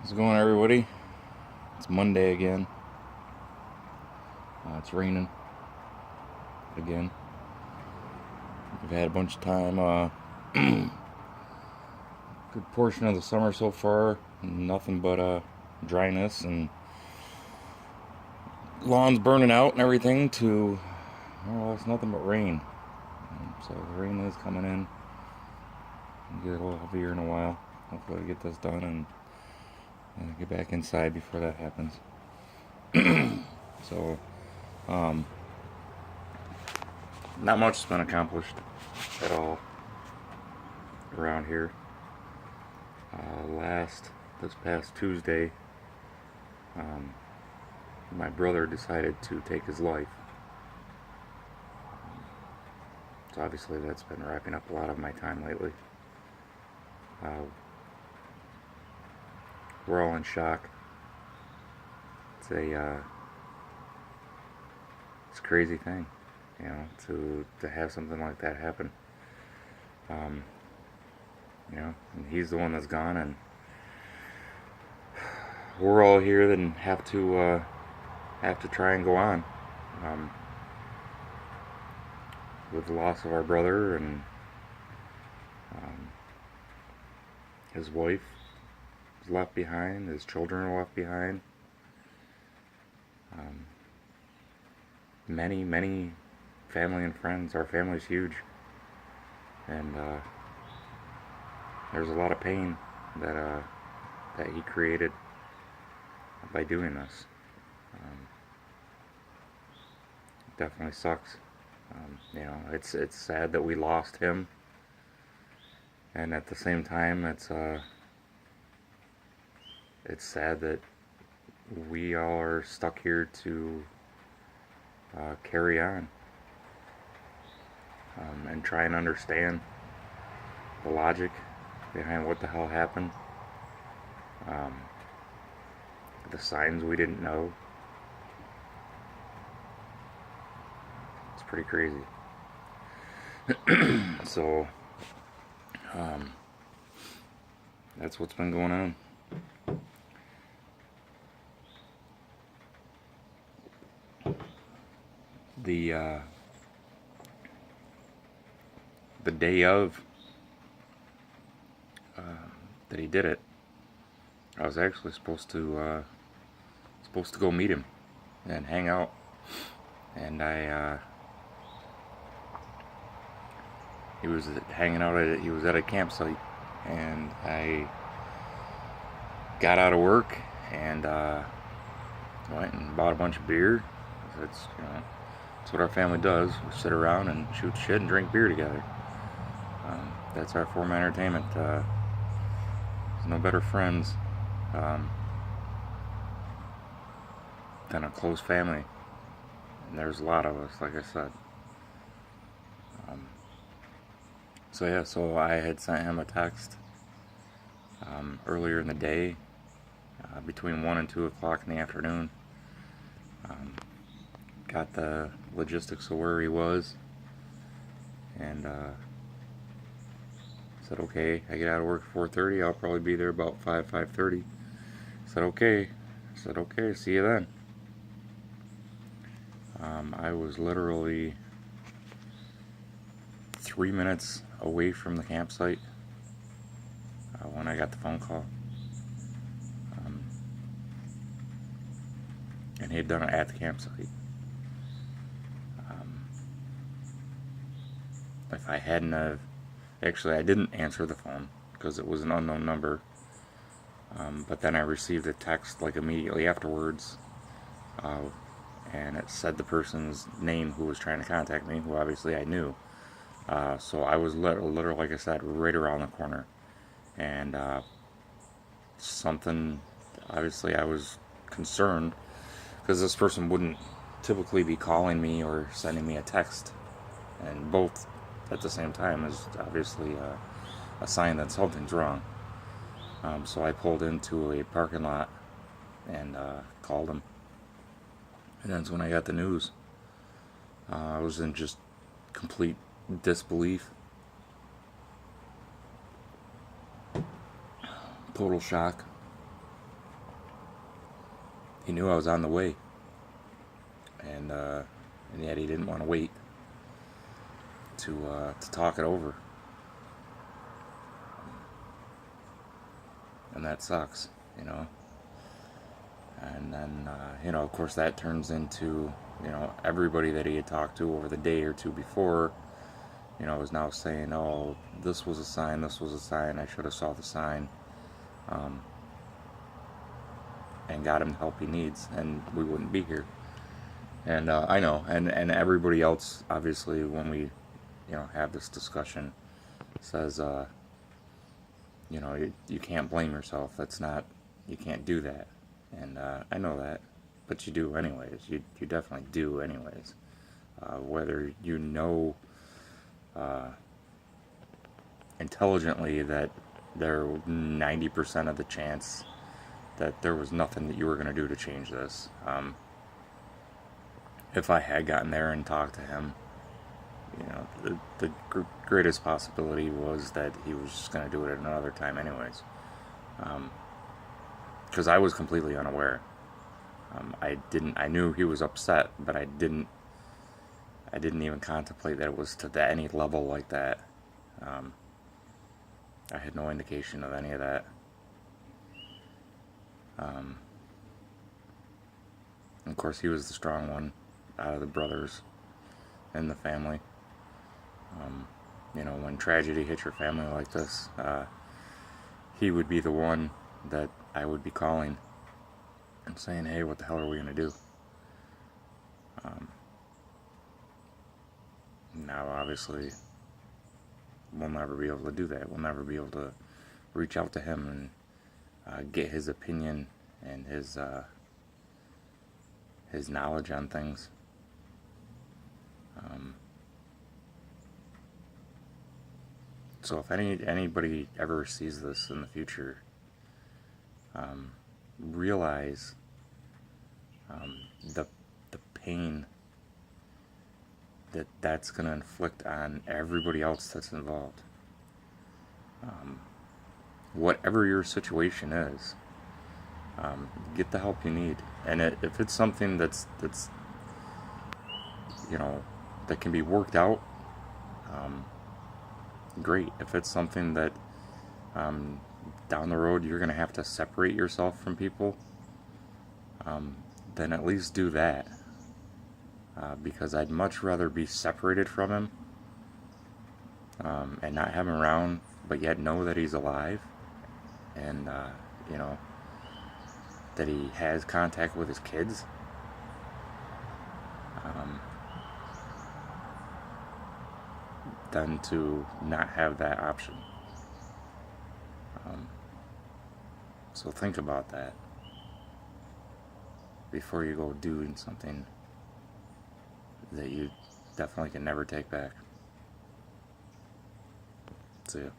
How's it going, everybody? It's Monday again. It's raining again. We've had a bunch of time, good portion of the summer so far. Nothing but dryness and lawns burning out and everything to, well, it's nothing but rain. So the rain is coming in. It'll get a little heavier in a while. Hopefully I get this done and get back inside before that happens. So, not much has been accomplished at all around here. This past Tuesday, my brother decided to take his life. So obviously that's been wrapping up a lot of my time lately. We're all in shock. It's a crazy thing, to have something like that happen. And he's the one that's gone, and we're all here that have to try and go on, with the loss of our brother and his wife was left behind, his children are left behind. Many family and friends. Our family's huge, and there's a lot of pain that he created by doing this. It definitely sucks. It's sad that we lost him, and at the same time, it's sad that we all are stuck here to carry on, and try and understand the logic behind what the hell happened, the signs we didn't know. It's pretty crazy. So, that's what's been going on. The day of that he did it, I was actually supposed to go meet him and hang out, and he was hanging out he was at a campsite, and I got out of work and went and bought a bunch of beer. That's what our family does. We sit around and shoot shit and drink beer together. That's our form of entertainment. There's no better friends than a close family, and there's a lot of us, like I said. So I had sent him a text earlier in the day, between 1 and 2 o'clock in the afternoon. Got the logistics of where he was, and said, okay, I get out of work at 4:30, I'll probably be there about 5:30. Said, okay. See you then. I was literally 3 minutes away from the campsite when I got the phone call. And he had done it at the campsite. If I hadn't have... Actually, I didn't answer the phone because it was an unknown number. But then I received a text like immediately afterwards, and it said the person's name who was trying to contact me, who obviously I knew. So I was literally, like I said, right around the corner. And something... Obviously, I was concerned because this person wouldn't typically be calling me or sending me a text, and both at the same time is obviously a sign that something's wrong. So I pulled into a parking lot and called him, and that's when I got the news. I was in just complete disbelief, total shock. knew I was on the way, and yet he didn't want to wait to talk it over, and that sucks, you know. And then, of course, that turns into, everybody that he had talked to over the day or two before, is now saying, oh, this was a sign, I should have saw the sign, and got him the help he needs, and we wouldn't be here. And I know, and everybody else, obviously, when we, have this discussion, says, you can't blame yourself. That's not, you can't do that. And I know that, but you do anyways. You definitely do anyways. Whether you know intelligently that there 90% of the chance that there was nothing that you were going to do to change this. If I had gotten there and talked to him, the greatest possibility was that he was just going to do it at another time anyways. Because I was completely unaware. I knew he was upset, but I didn't even contemplate that it was to any level like that. I had no indication of any of that. Of course, he was the strong one out of the brothers in the family. When tragedy hits your family like this, he would be the one that I would be calling and saying, hey, what the hell are we going to do? Now, obviously, we'll never be able to do that. We'll never be able to reach out to him and get his opinion and his knowledge on things. So if anybody ever sees this in the future, realize the pain that's going to inflict on everybody else that's involved. Whatever your situation is, get the help you need. And if it's something that's that can be worked out, great. If it's something that down the road you're going to have to separate yourself from people, then at least do that. Because I'd much rather be separated from him and not have him around, but yet know that he's alive, and that he has contact with his kids, than to not have that option. So think about that before you go doing something that you definitely can never take back. See ya.